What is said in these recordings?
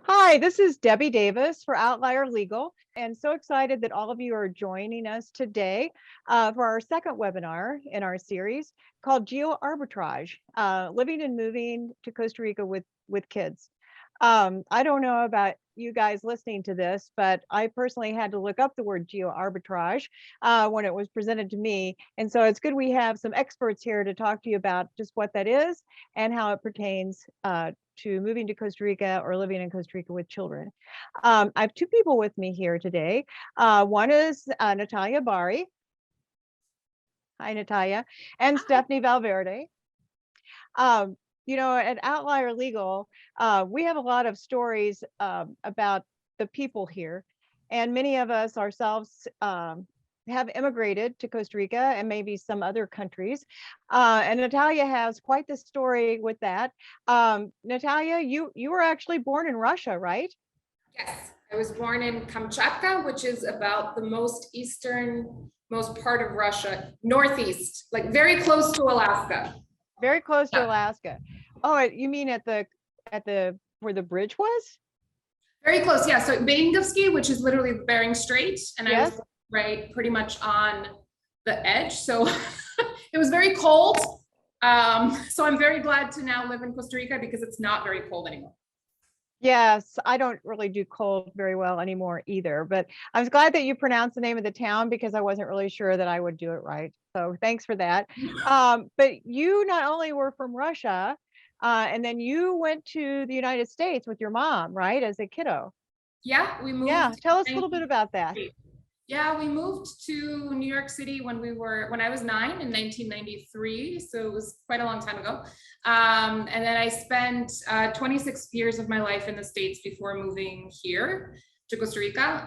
Hi, this is Debbie Davis for Outlier Legal, and so excited that all of you are joining us today for our second webinar in our series called Geoarbitrage, Living and Moving to Costa Rica with Kids. I don't know about you guys listening to this, but I personally had to look up the word geoarbitrage when it was presented to me. And so it's good we have some experts here to talk to you about just what that is and how it pertains to moving to Costa Rica or living in Costa Rica with children. I have two people with me here today. One is Natalia Bari. Hi, Natalia. And Stephanie Valverde. At Outlier Legal, we have a lot of stories about the people here, and many of us ourselves have immigrated to Costa Rica and maybe some other countries. And Natalia has quite the story with that. Natalia, you were actually born in Russia, right? Yes, I was born in Kamchatka, which is about the most easternmost part of Russia, northeast, like very close to Alaska. Very close to Alaska. Oh, you mean at the where the bridge was? Very close, yeah. So Beringovsky, which is literally Bering Strait, and Yes. I was right pretty much on the edge. So it was very cold. So I'm very glad to now live in Costa Rica because it's not very cold anymore. Yes, I don't really do cold very well anymore either, but I was glad that you pronounced the name of the town because I wasn't really sure that I would do it right. So thanks for that. But you not only were from Russia, and then you went to the United States with your mom, right, as a kiddo. Yeah, we moved. Yeah, tell us a little bit about that. Yeah, we moved to New York City when I was 9 in 1993. So it was quite a long time ago. And then I spent 26 years of my life in the States before moving here to Costa Rica.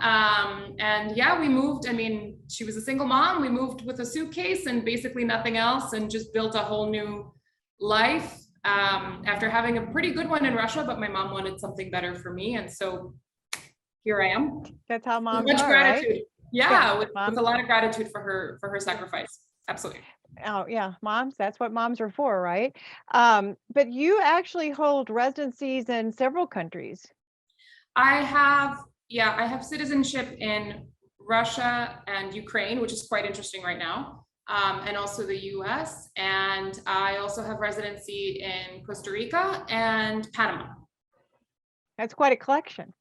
And yeah, we moved. I mean, she was a single mom. We moved with a suitcase and basically nothing else and just built a whole new life after having a pretty good one in Russia, but my mom wanted something better for me. And so here I am. That's how moms Much are, gratitude. right? Yeah, with a lot of gratitude for her sacrifice. Absolutely. Oh yeah, moms, that's what moms are for, right? But you actually hold residencies in several countries. I have citizenship in Russia and Ukraine, which is quite interesting right now, and also the US. And I also have residency in Costa Rica and Panama. That's quite a collection.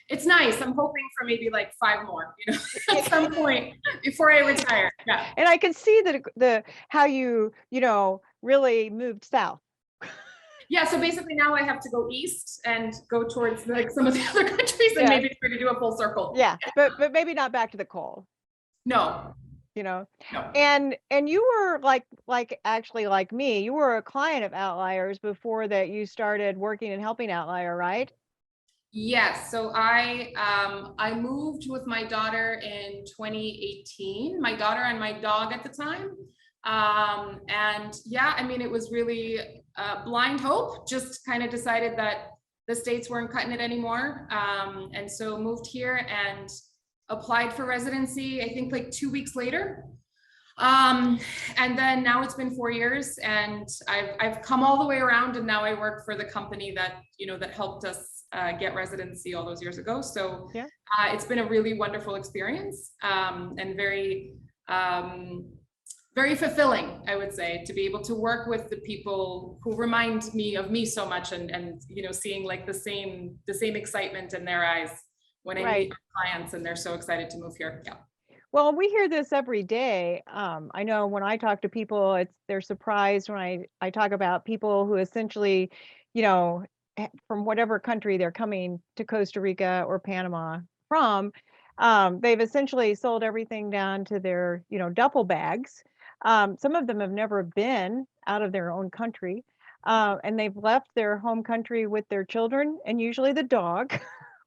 It's nice. I'm hoping for maybe like 5 more, at some point before I retire. Yeah. And I can see that how you really moved south. Yeah, so basically now I have to go east and go towards like some of the other countries and maybe try to do a full circle. Yeah, but maybe not back to the coal. No. No. And you were like actually like me, you were a client of Outliers before that you started working and helping Outlier, right? Yes. So I moved with my daughter in 2018, my daughter and my dog at the time. And yeah, I mean, it was really blind hope, just kind of decided that the States weren't cutting it anymore. And so moved here and applied for residency, I think like 2 weeks later. And then now it's been 4 years and I've come all the way around and now I work for the company that, that helped us get residency all those years ago. So yeah. It's been a really wonderful experience and very, very fulfilling, I would say, to be able to work with the people who remind me of me so much and seeing like the same excitement in their eyes when I meet my clients and they're so excited to move here. Yeah. Well, we hear this every day. I know when I talk to people, they're surprised when I talk about people who essentially, from whatever country they're coming to Costa Rica or Panama from, they've essentially sold everything down to their, duffel bags. Some of them have never been out of their own country, and they've left their home country with their children and usually the dog.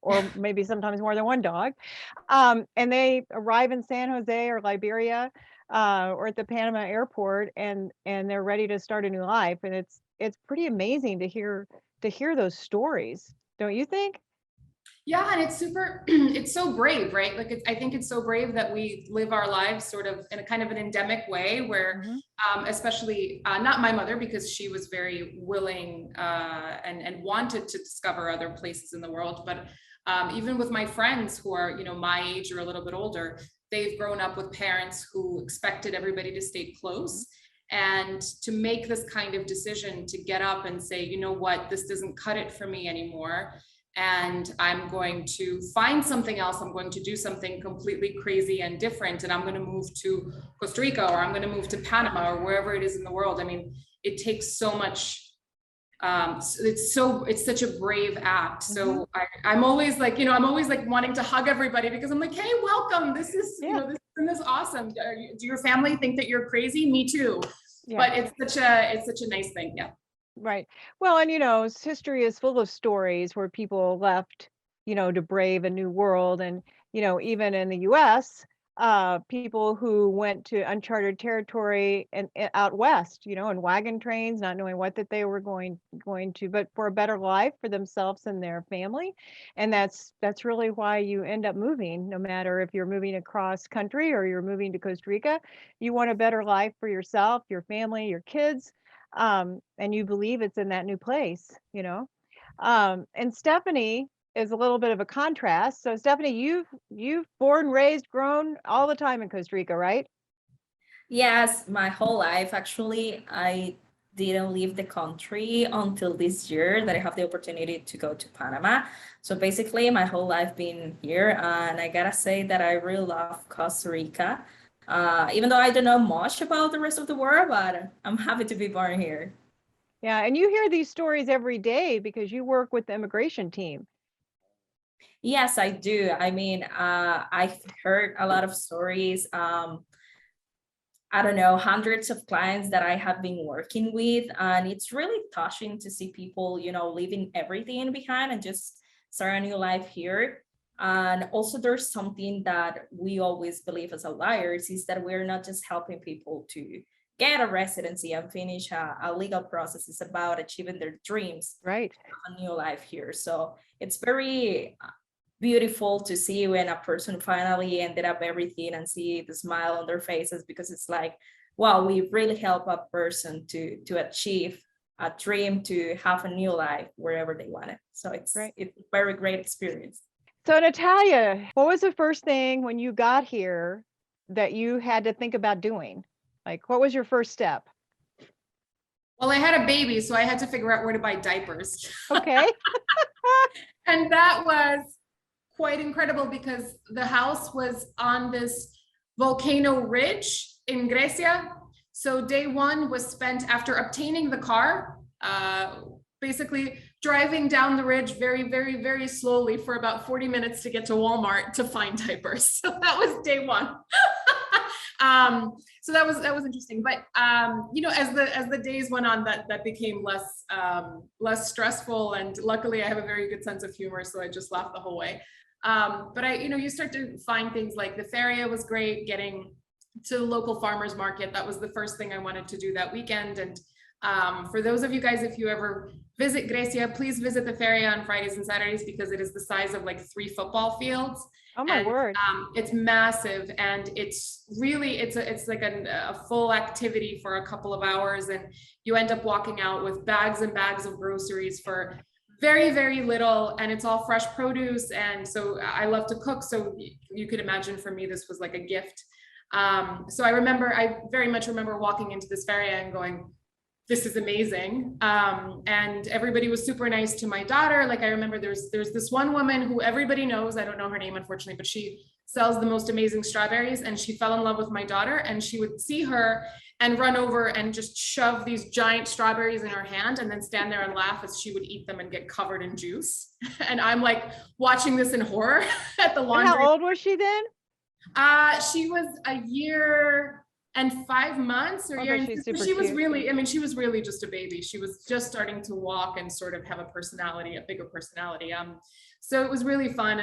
Or maybe sometimes more than one dog. And they arrive in San Jose or Liberia or at the Panama airport and they're ready to start a new life. And it's pretty amazing to hear those stories, don't you think? Yeah, and it's super, it's so brave, right? Like, I think it's so brave that we live our lives sort of in a kind of an endemic way where, Mhm. especially not my mother, because she was very willing and wanted to discover other places in the world. But even with my friends who are, my age or a little bit older, they've grown up with parents who expected everybody to stay close. And to make this kind of decision to get up and say, you know what, this doesn't cut it for me anymore, and I'm going to find something else. I'm going to do something completely crazy and different. And I'm going to move to Costa Rica, or I'm going to move to Panama, or wherever it is in the world. I mean, it takes so much. It's such a brave act. Mhm. So I'm always like, I'm always like wanting to hug everybody, because I'm like, hey, welcome. This is, Yeah. this is awesome. Do your family think that you're crazy? Me too. Yeah. But it's such a nice thing. Yeah. Right. Well, and history is full of stories where people left, to brave a new world. And, even in the US, people who went to uncharted territory and out west, in wagon trains, not knowing what that they were going to, but for a better life for themselves and their family. And that's really why you end up moving, no matter if you're moving across country or you're moving to Costa Rica. You want a better life for yourself, your family, your kids, and you believe it's in that new place. And Stephanie is a little bit of a contrast. So Stephanie, you've born, raised, grown all the time in Costa Rica, right? Yes, my whole life actually. I didn't leave the country until this year that I have the opportunity to go to Panama. So basically, my whole life been here, and I gotta say that I really love Costa Rica. Even though I don't know much about the rest of the world, but I'm happy to be born here. Yeah, and you hear these stories every day because you work with the immigration team. Yes, I do. I mean, I've heard a lot of stories. I don't know, hundreds of clients that I have been working with. And it's really touching to see people, leaving everything behind and just start a new life here. And also, there's something that we always believe as Outliers is that we're not just helping people to get a residency and finish a legal process. It's about achieving their dreams, Right. a new life here. So it's very beautiful to see when a person finally ended up everything and see the smile on their faces, because it's like, wow, we really help a person to achieve a dream, to have a new life wherever they want it. So Right. it's a very great experience. So Natalia, what was the first thing when you got here that you had to think about doing? Like, what was your first step? Well, I had a baby, so I had to figure out where to buy diapers. Okay. And that was quite incredible because the house was on this volcano ridge in Grecia. So day one was spent after obtaining the car, basically driving down the ridge very, very, very slowly for about 40 minutes to get to Walmart to find diapers. So that was day one. So that was interesting. But as the days went on, that became less stressful. And luckily, I have a very good sense of humor, so I just laughed the whole way. But you start to find things like the feria was great. Getting to the local farmers market, that was the first thing I wanted to do that weekend. And for those of you guys, if you ever visit Grecia, please visit the feria on Fridays and Saturdays, because it is the size of like 3 football fields. Oh my And word. it's massive, and it's like a full activity for a couple of hours, and you end up walking out with bags and bags of groceries for very, very little, and it's all fresh produce. And so I love to cook, so you could imagine for me this was like a gift. So I very much remember walking into this feria and going, this is amazing. And everybody was super nice to my daughter. Like, I remember there's this one woman who everybody knows, I don't know her name, unfortunately, but she sells the most amazing strawberries, and she fell in love with my daughter, and she would see her and run over and just shove these giant strawberries in her hand and then stand there and laugh as she would eat them and get covered in juice. And I'm like watching this in horror at the And laundry. how old was she then? She was a year and 5 months, or Okay, she's super she was cute. really, I mean, she was really just a baby. She was just starting to walk and sort of have a personality, a bigger personality. So it was really fun.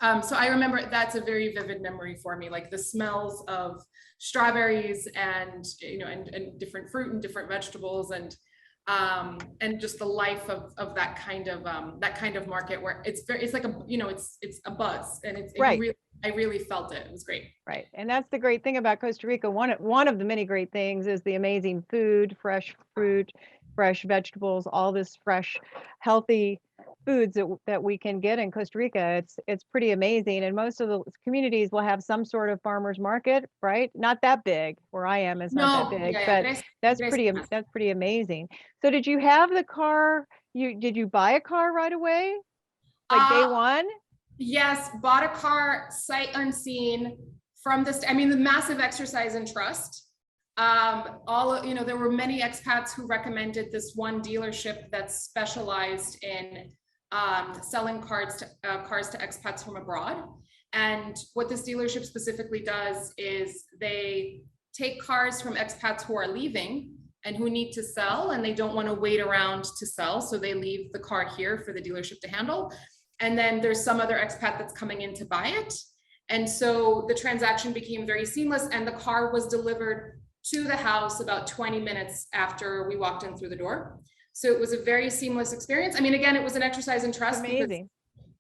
And so I remember that's a very vivid memory for me, like the smells of strawberries and, and different fruit and different vegetables. And and just the life of that kind of market where it's like a, it's a buzz, and Right. I really felt it. It was great. Right. And that's the great thing about Costa Rica. One of the many great things is the amazing food, fresh fruit, fresh vegetables, all this fresh, healthy foods that we can get in Costa Rica. It's pretty amazing. And most of the communities will have some sort of farmers market, right? Not that big. Where I am is not that No, big, yeah, but Tres- that's Tres- pretty amazing. So did you have the car? Did you buy a car right away? Like day one? Yes, bought a car sight unseen from this. I mean, the massive exercise in trust. There were many expats who recommended this one dealership that's specialized in selling cars to expats from abroad. And what this dealership specifically does is they take cars from expats who are leaving and who need to sell, and they don't want to wait around to sell. So they leave the car here for the dealership to handle. And then there's some other expat that's coming in to buy it. And so the transaction became very seamless, and the car was delivered to the house about 20 minutes after we walked in through the door. So it was a very seamless experience. I mean, again, it was an exercise in trust. Amazing.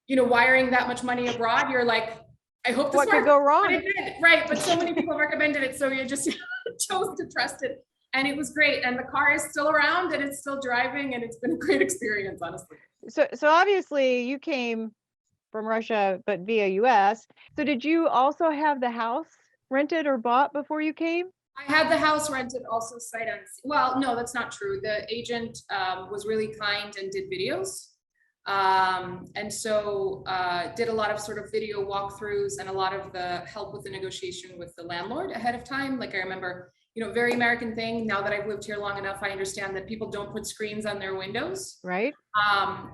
Because, wiring that much money abroad, you're like, I hope this What could works. go wrong? But it did, right? But so many people recommended it, so you just chose to trust it. And it was great. And the car is still around, and it's still driving, and it's been a great experience, honestly. So obviously you came from Russia, but via US. So did you also have the house rented or bought before you came? I had the house rented also sight unseen. Well, no, that's not true. The agent was really kind and did videos. And so did a lot of sort of video walkthroughs and a lot of the help with the negotiation with the landlord ahead of time. Like I remember, very American thing. Now that I've lived here long enough, I understand that people don't put screens on their windows. Right.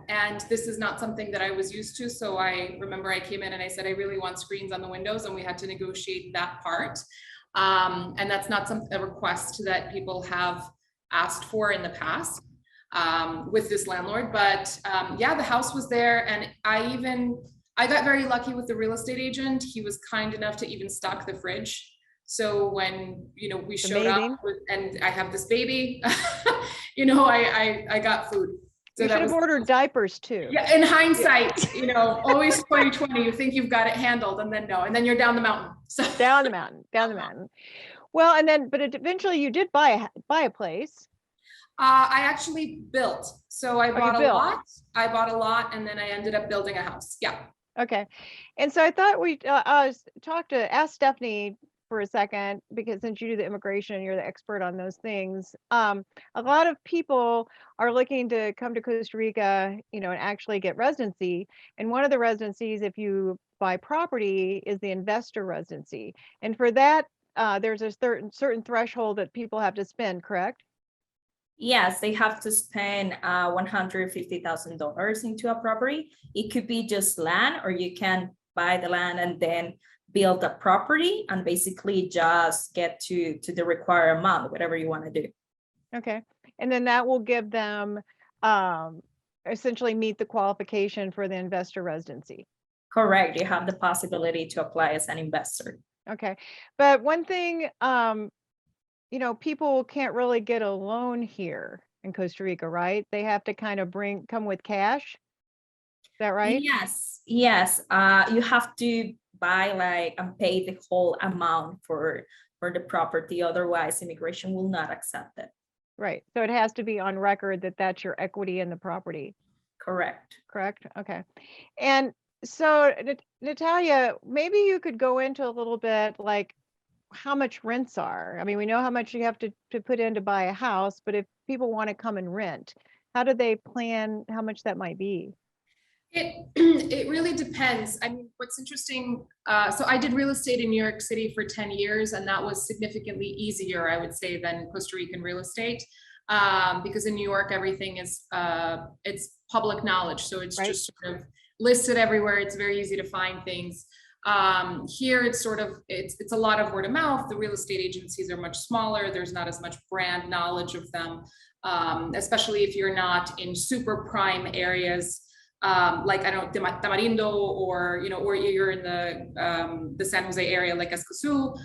And this is not something that I was used to. So I remember I came in and I said, I really want screens on the windows, and we had to negotiate that part. And that's not a request that people have asked for in the past with this landlord. But yeah, the house was there, and I got very lucky with the real estate agent. He was kind enough to even stock the fridge. So when, we showed Amazing. up and I have this baby, I got food. So you should have ordered diapers too. Yeah, in hindsight, always 2020, you think you've got it handled, and then no, and then you're down the mountain. So down the mountain. Well, but eventually you did buy a place. I actually built. So I bought a lot. I bought a lot, and then I ended up building a house. Yeah. Okay. And so I thought we ask Stephanie for a second, because since you do the immigration and you're the expert on those things, a lot of people are looking to come to Costa Rica, and actually get residency. And one of the residencies, if you buy property, is the investor residency. And for that, there's a certain threshold that people have to spend, correct? Yes, they have to spend $150,000 into a property. It could be just land, or you can buy the land and then build a property and basically just get to the required amount, whatever you want to do. Okay. And then that will give them essentially meet the qualification for the investor residency. Correct. You have the possibility to apply as an investor. Okay. But one thing, people can't really get a loan here in Costa Rica, right? They have to kind of come with cash. Is that right? Yes. You have to buy and pay the whole amount for the property. Otherwise, immigration will not accept it. Right. So it has to be on record that that's your equity in the property. Correct. Okay. And so Natalia, maybe you could go into a little bit like how much rents are. I mean, we know how much you have to put in to buy a house, but if people want to come and rent, how do they plan how much that might be? It really depends. I mean, what's interesting, so I did real estate in New York City for 10 years, and that was significantly easier, I would say, than Costa Rican real estate, because in New York, everything is, it's public knowledge. So it's right. Just sort of listed everywhere. It's very easy to find things. Here, it's sort of, it's a lot of word of mouth. The real estate agencies are much smaller. There's not as much brand knowledge of them, especially if you're not in super prime areas. Like I don't know, Tamarindo, or or you're in the San Jose area, like Escazú,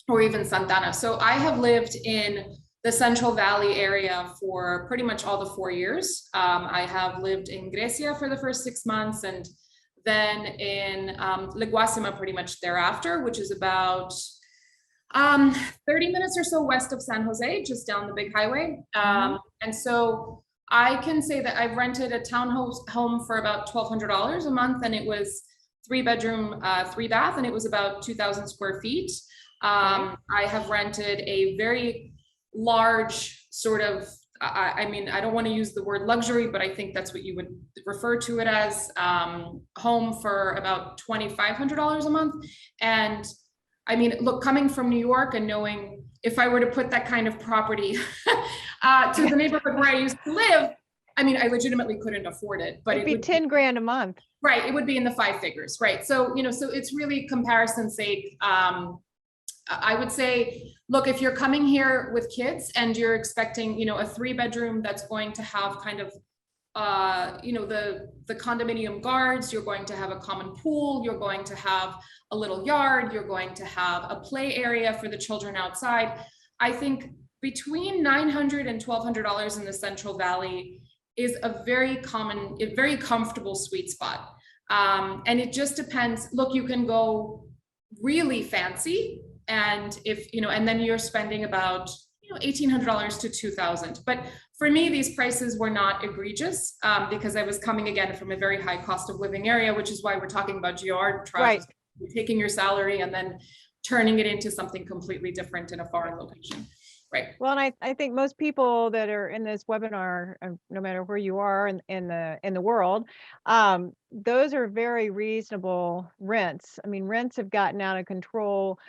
or even Santana. So I have lived in the Central Valley area for pretty much all the 4 years. I have lived in Grecia for the first 6 months, and then in Leguasima pretty much thereafter, which is about 30 minutes or so west of San Jose, just down the big highway. And so I can say that I've rented a townhouse home for about $1,200 a month, and it was 3-bedroom, 3-bath, and it was about 2,000 square feet. I have rented a very large sort of, I mean, I don't want to use the word luxury, but I think that's what you would refer to it as, home for about $2,500 a month. And I mean, look, coming from New York and knowing if I were to put that kind of property to the neighborhood where I used to live, I mean, I legitimately couldn't afford it, but it'd be 10 grand a month. Right. It would be in the 5 figures. Right. So, you know, so it's really comparison's sake. I would say, look, if you're coming here with kids and you're expecting, you know, a 3-bedroom that's going to have kind of, you know, the condominium guards, you're going to have a common pool, you're going to have a little yard, you're going to have a play area for the children outside. I think between $900 and $1,200 in the Central Valley is a very common, a very comfortable sweet spot. And it just depends. Look, you can go really fancy, and if, you know, and then you're spending about, you know, $1,800 to $2,000. But for me, these prices were not egregious because I was coming again from a very high cost of living area, which is why we're talking about geoarbitrage, right? Taking your salary and then turning it into something completely different in a foreign location. Right. Well, and I think most people that are in this webinar, no matter where you are in the world, those are very reasonable rents. I mean, rents have gotten out of control,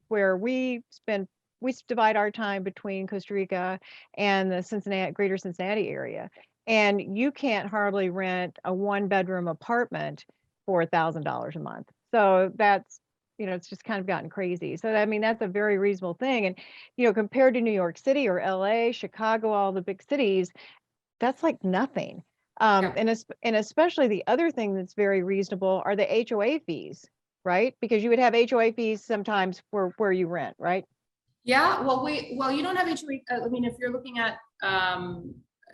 where we divide our time between Costa Rica and the greater Cincinnati area, and you can't hardly rent a 1-bedroom apartment for $1,000 a month. So that's, you know, it's just kind of gotten crazy. So, I mean, that's a very reasonable thing. And, you know, compared to New York City or LA, Chicago, all the big cities, that's like nothing. And especially the other thing that's very reasonable are the HOA fees, right? Because you would have HOA fees sometimes for where you rent, right? Yeah, well, you don't have HOA. I mean, if you're looking at,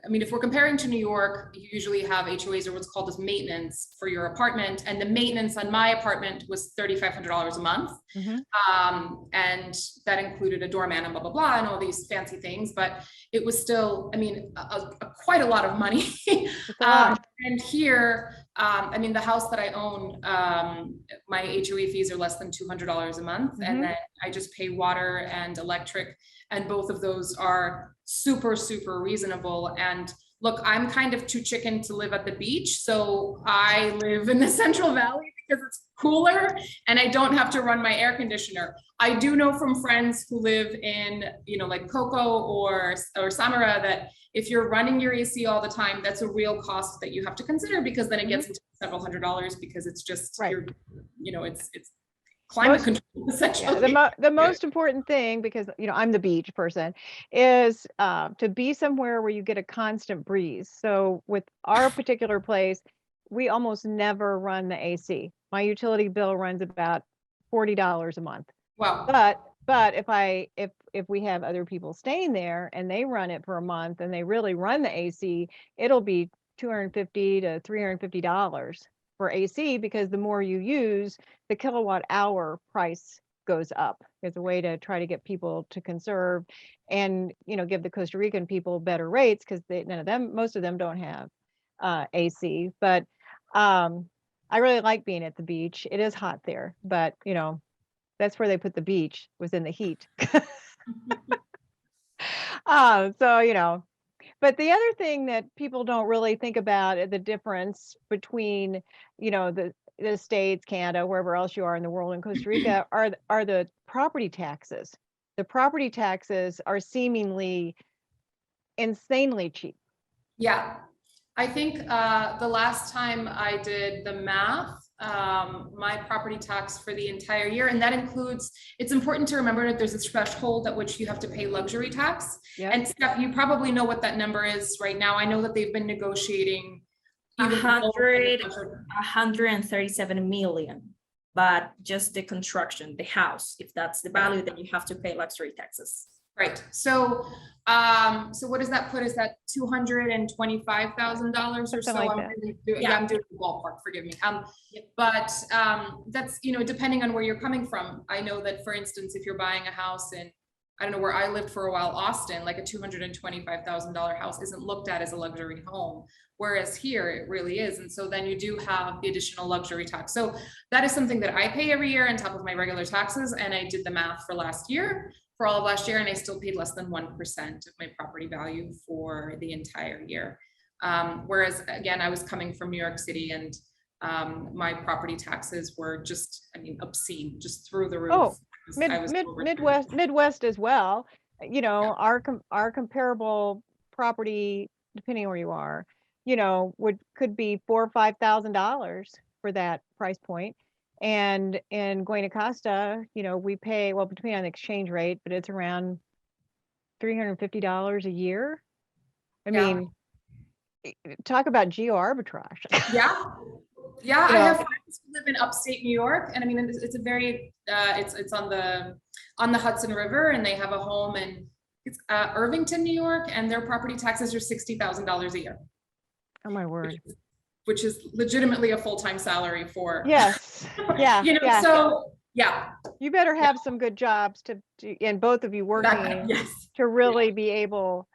I mean, if we're comparing to New York, you usually have HOAs or what's called as maintenance for your apartment. And the maintenance on my apartment was $3,500 a month. And that included a doorman and blah, blah, blah, and all these fancy things, but it was still, I mean, quite a lot of money. And here, I mean, the house that I own, my HOA fees are less than $200 a month. And then I just pay water and electric, and both of those are super, super reasonable. And look, I'm kind of too chicken to live at the beach. So I live in the Central Valley because it's cooler and I don't have to run my air conditioner. I do know from friends who live in, you know, like Coco or Samara, that if you're running your AC all the time, that's a real cost that you have to consider, because then it gets into several $100s, because it's just, you're, you know, it's climate control, essentially. Yeah, the most important thing, because, you know, I'm the beach person, is to be somewhere where you get a constant breeze. So with our particular place, we almost never run the AC. My utility bill runs about $40 a month. Wow. But if we have other people staying there and they run it for a month and they really run the AC, it'll be $250 to $350 for AC, because the more you use, the kilowatt hour price goes up. It's a way to try to get people to conserve and, you know, give the Costa Rican people better rates, because most of them don't have AC. But I really like being at the beach. It is hot there, but, you know, that's where they put the beach, was in the heat. So, you know, but the other thing that people don't really think about is the difference between, you know, the States, Canada, wherever else you are in the world, and Costa Rica are the property taxes. The property taxes are seemingly insanely cheap. Yeah, I think the last time I did the math, my property tax for the entire year, and that includes, it's important to remember that there's a threshold at which you have to pay luxury tax. Yep. And Steph, you probably know what that number is right now. I know that they've been negotiating 137 million, but just the construction, the house, if that's the value, then you have to pay luxury taxes. Right. So, so what does that put us at? $225,000 or Something so. like I'm that. really doing, yeah, I'm doing the ballpark, forgive me. But that's, you know, depending on where you're coming from. I know that, for instance, if you're buying a house in, I don't know where I lived for a while, Austin, like a $225,000 house isn't looked at as a luxury home. Whereas here it really is. And so then you do have the additional luxury tax. So that is something that I pay every year on top of my regular taxes. And I did the math for last year, for all of last year, and I still paid less than 1% of my property value for the entire year. Whereas again, I was coming from New York City, and my property taxes were just, I mean, obscene, just through the roof. Oh, I was over Midwest as well. You know, Yeah. our comparable property, depending on where you are, you know, could be $4,000 or $5,000 for that price point. And in going to Costa, you know, we pay, well, between on the exchange rate, but it's around $350 a year. I Yeah. mean, talk about geo arbitrage. Yeah. Yeah, You I know, have friends who live in upstate New York, and I mean, it's a very, it's on the Hudson River, and they have a home in, it's Irvington, New York, and their property taxes are $60,000 a year, oh my word. which is legitimately a full-time salary for, Yes. Yeah. you know, Yeah. so yeah, You better have some good jobs and both of you working yes, to really be able,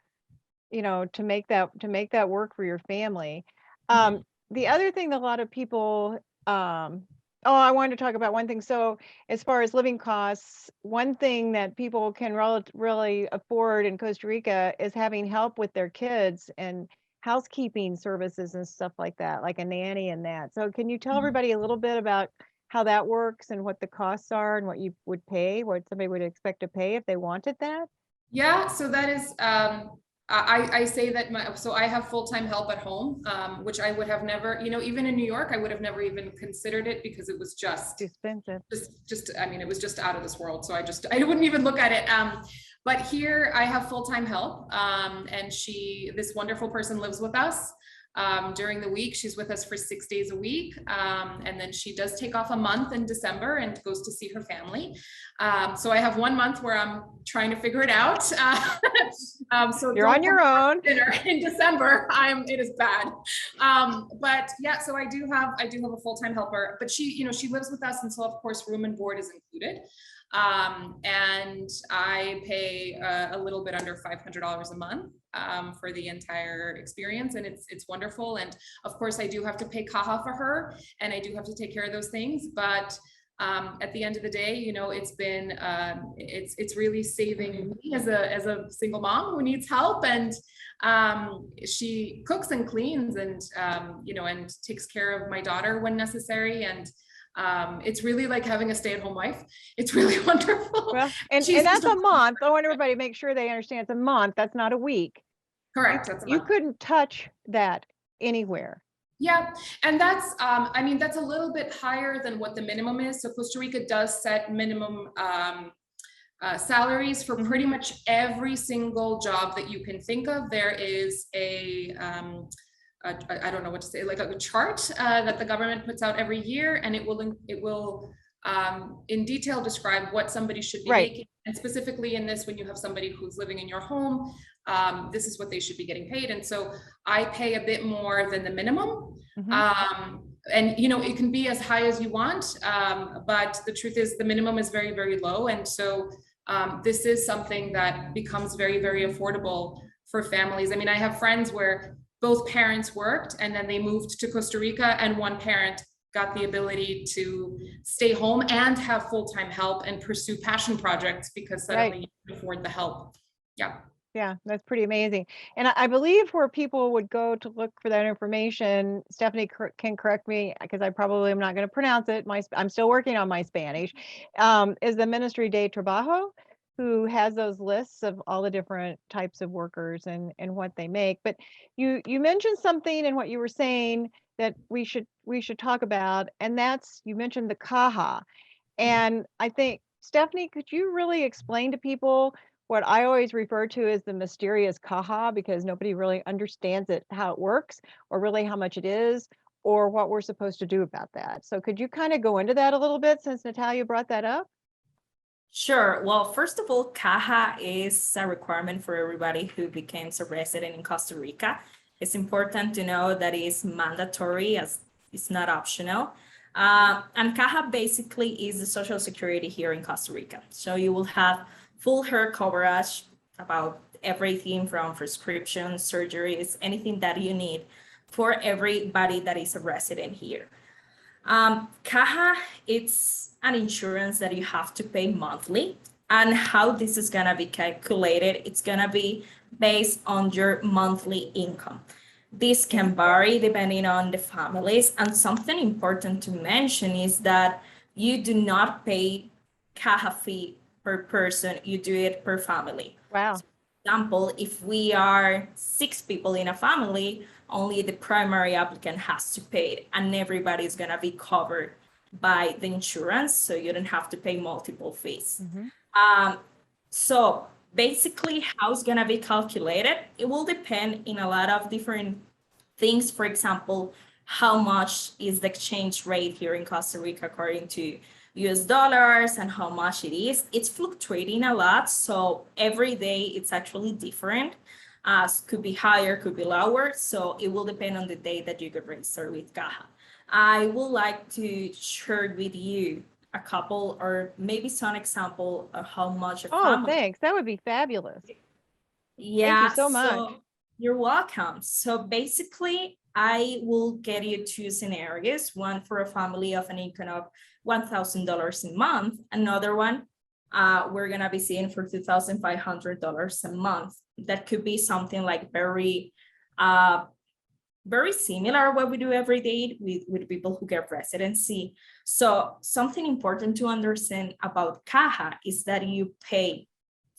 you know, to make that work for your family. Mhm. The other thing that a lot of people, oh, I wanted to talk about one thing. So as far as living costs, one thing that people can really afford in Costa Rica is having help with their kids and housekeeping services and stuff like that, like a nanny and that. So can you tell everybody a little bit about how that works and what the costs are and what you would pay, what somebody would expect to pay if they wanted that? Yeah, so that is, I say that so I have full-time help at home, which I would have never, you know, even in New York, I would have never even considered it because it was Too expensive. I mean, it was just out of this world. So I wouldn't even look at it. But here I have full-time help. And this wonderful person lives with us. During the week, she's with us for 6 days a week. And then she does take off a month in December and goes to see her family. So I have 1 month where I'm trying to figure it out. So You're on your own. dinner in December. It is bad. But yeah, so I do have a full-time helper, but she, you know, she lives with us. And so of course, room and board is included. And I pay a little bit under $500 a month for the entire experience, and it's wonderful. And of course, I do have to pay caja for her, and I do have to take care of those things. But at the end of the day, you know, it's been it's really saving me as a single mom who needs help, and she cooks and cleans, and you know, and takes care of my daughter when necessary, and it's really like having a stay-at-home wife. It's really wonderful. Well, and that's a month. I want everybody to make sure they understand it's a month. That's not a week. Correct. That's You couldn't touch that anywhere. Yeah, and that's, I mean, that's a little bit higher than what the minimum is. So Costa Rica does set minimum salaries for pretty much every single job that you can think of. There is I don't know what to say, like a chart that the government puts out every year, and it will in detail describe what somebody should be making. And specifically in this, when you have somebody who's living in your home, this is what they should be getting paid. And so I pay a bit more than the minimum. And you know, it can be as high as you want, but the truth is the minimum is very, very low. And so this is something that becomes very, very affordable for families. I mean, I have friends where both parents worked, and then they moved to Costa Rica, and one parent got the ability to stay home and have full-time help and pursue passion projects because suddenly you can afford the help. Yeah. Yeah, that's pretty amazing. And I believe where people would go to look for that information, Stephanie can correct me because I probably am not going to pronounce it. I'm still working on my Spanish, is the Ministry de Trabajo, who has those lists of all the different types of workers and what they make. But you mentioned something in what you were saying that we should talk about, and that's, you mentioned the caja. And I think, Stephanie, could you really explain to people what I always refer to as the mysterious caja, because nobody really understands it, how it works, or really how much it is, or what we're supposed to do about that. So could you kind of go into that a little bit, since Natalia brought that up? Sure. Well, first of all, Caja is a requirement for everybody who becomes a resident in Costa Rica. It's important to know that it's mandatory as it's not optional. And Caja basically is the social security here in Costa Rica. So you will have full hair coverage about everything from prescriptions, surgeries, anything that you need for everybody that is a resident here. Caja, it's an insurance that you have to pay monthly. And how this is gonna be calculated, it's gonna be based on your monthly income. This can vary depending on the families. And something important to mention is that you do not pay Caja fee per person, you do it per family. Wow. Example, if we are 6 people in a family, only the primary applicant has to pay it, and everybody is gonna be covered by the insurance, so you don't have to pay multiple fees. So basically, how it's gonna be calculated, it will depend in a lot of different things. For example, how much is the exchange rate here in Costa Rica according to US dollars and how much it is. It's fluctuating a lot, so every day it's actually different. Could be higher, could be lower, so it will depend on the day that you get registered with Caja. I would like to share with you a couple or maybe some example of how much a Oh, family. thanks. That would be fabulous. Yeah, so much. You're welcome. So basically, I will get you 2 scenarios, one for a family of an income of $1,000 a month, another one we're gonna be seeing for $2,500 a month. That could be something like very similar what we do every day with people who get residency. So something important to understand about Caja is that you pay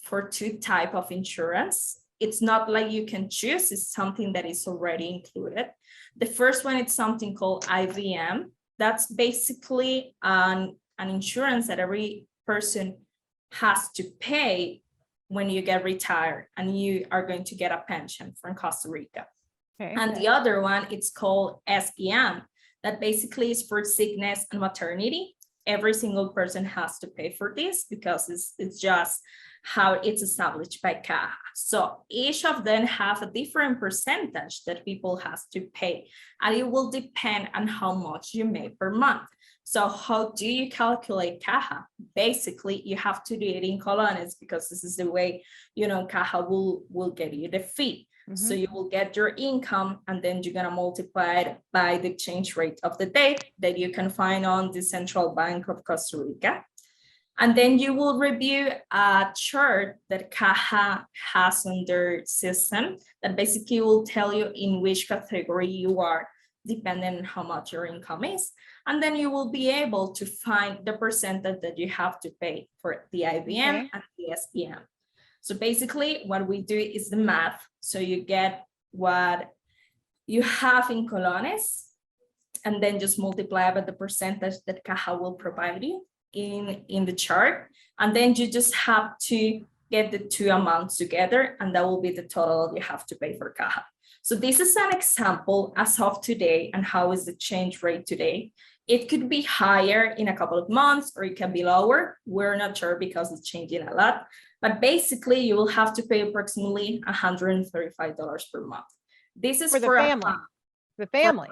for 2 types of insurance. It's not like you can choose, it's something that is already included. The first one is something called IVM. That's basically an insurance that every person has to pay when you get retired and you are going to get a pension from Costa Rica. Okay. And the other one, it's called SPM. That basically is for sickness and maternity. Every single person has to pay for this because it's just how it's established by Caja. So each of them have a different percentage that people has to pay, and it will depend on how much you make per month. So how do you calculate Caja? Basically, you have to do it in colones because this is the way, Caja will get you the fee. So you will get your income and then you're going to multiply it by the exchange rate of the day that you can find on the Central Bank of Costa Rica. And then you will review a chart that Caja has on their system that basically will tell you in which category you are, depending on how much your income is. And then you will be able to find the percentage that you have to pay for the IBM and the SPM. So basically what we do is the math. So you get what you have in colones and then just multiply by the percentage that Caja will provide you in the chart. And then you just have to get the 2 amounts together and that will be the total you have to pay for Caja. So this is an example as of today and how is the change rate today. It could be higher in a couple of months or it can be lower. We're not sure because it's changing a lot. But basically, you will have to pay approximately $135 per month. This is for the family. The family.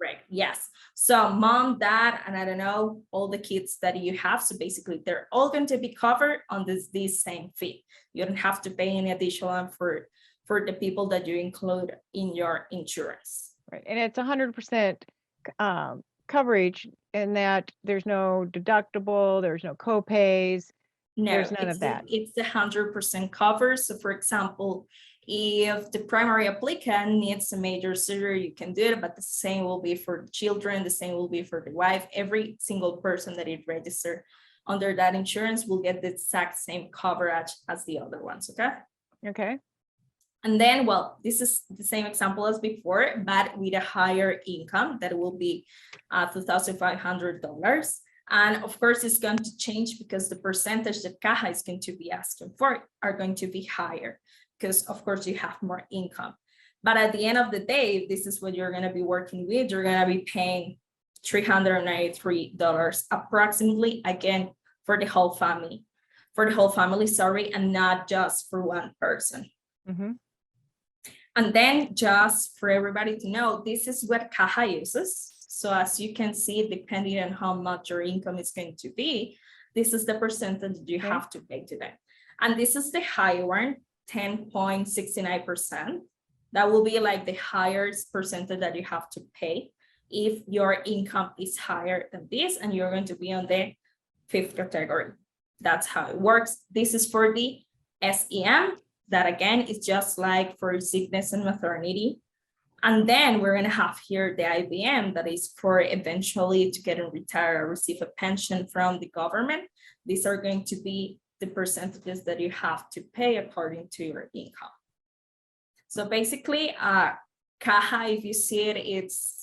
Right. Yes. So mom, dad, and I don't know, all the kids that you have. So basically, they're all going to be covered on this same fee. You don't have to pay any additional for the people that you include in your insurance. Right. And it's 100% coverage in that there's no deductible, there's no co-pays. No, there's none of that. It's 100% cover. So for example, if the primary applicant needs a major surgery, you can do it, but the same will be for the children, the same will be for the wife. Every single person that is registered under that insurance will get the exact same coverage as the other ones, okay? Okay. And then, well, this is the same example as before, but with a higher income that will be $2,500. And of course, it's going to change because the percentage that Caja is going to be asking for are going to be higher because, of course, you have more income. But at the end of the day, if this is what you're going to be working with, you're going to be paying $393 approximately, again, for the whole family. for the whole family, sorry, and not just for one person. Mm-hmm. And then just for everybody to know, this is what Caja uses. So as you can see, depending on how much your income is going to be, this is the percentage you have to pay to them. And this is the high one, 10.69%. That will be like the highest percentage that you have to pay if your income is higher than this, and you're going to be on the 5th category. That's how it works. This is for the SEM. That again is just like for sickness and maternity. And then we're gonna have here the IBM, that is for eventually to get and retire or receive a pension from the government. These are going to be the percentages that you have to pay according to your income. So basically, Caja, if you see it, it's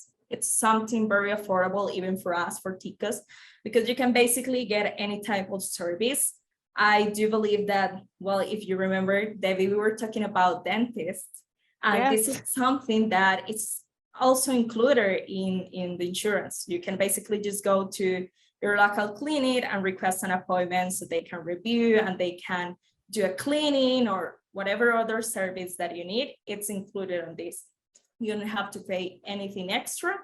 something very affordable even for us, for ticos, because you can basically get any type of service. I do believe that, well, if you remember, Debbie, we were talking about dentists, and this is something that is also included in the insurance. You can basically just go to your local clinic and request an appointment so they can review and they can do a cleaning or whatever other service that you need. It's included on this. You don't have to pay anything extra,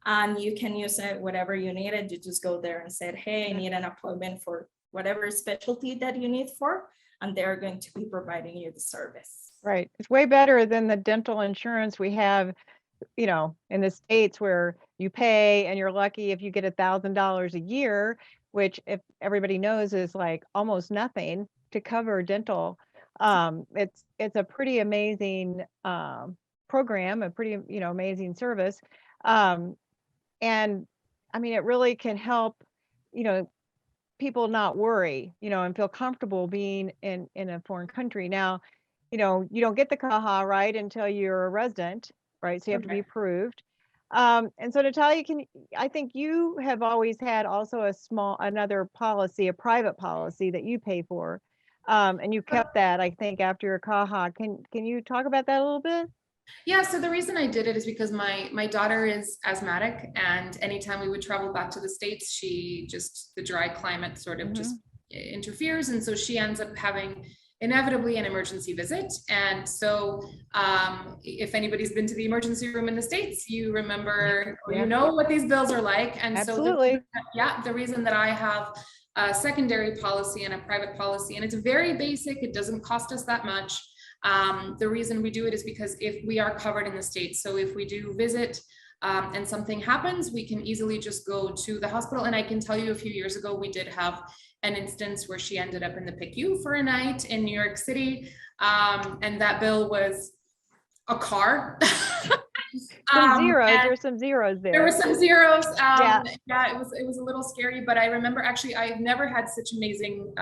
and you can use it whatever you need. You just go there and say, hey, I need an appointment for whatever specialty that you need for, and they're going to be providing you the service. Right. It's way better than the dental insurance we have, you know, in the States, where you pay and you're lucky if you get $1,000 a year, which, if everybody knows, is like almost nothing to cover dental. It's a pretty amazing program, a pretty, you know, amazing service. And I mean, it really can help, you know, people not worry, you know, and feel comfortable being in a foreign country. Now, you know, you don't get the Caja, right, until you're a resident, right? So you have to be approved. And so Natalia, I think you have always had also another policy, a private policy that you pay for. And you kept that, I think, after your Caja. Can you talk about that a little bit? Yeah, so the reason I did it is because my daughter is asthmatic, and anytime we would travel back to the States, the dry climate sort of just interferes. And so she ends up having inevitably an emergency visit. And so if anybody's been to the emergency room in the States, you remember, or you know what these bills are like. And Absolutely. So the reason that I have a secondary policy and a private policy, and it's very basic, it doesn't cost us that much. The reason we do it is because if we are covered in the States, so if we do visit and something happens, we can easily just go to the hospital. And I can tell you, a few years ago, we did have an instance where she ended up in the PICU for a night in New York City. And that bill was a car. There were some zeros there. There were some zeros. It was a little scary, but I remember, actually, I've never had such amazing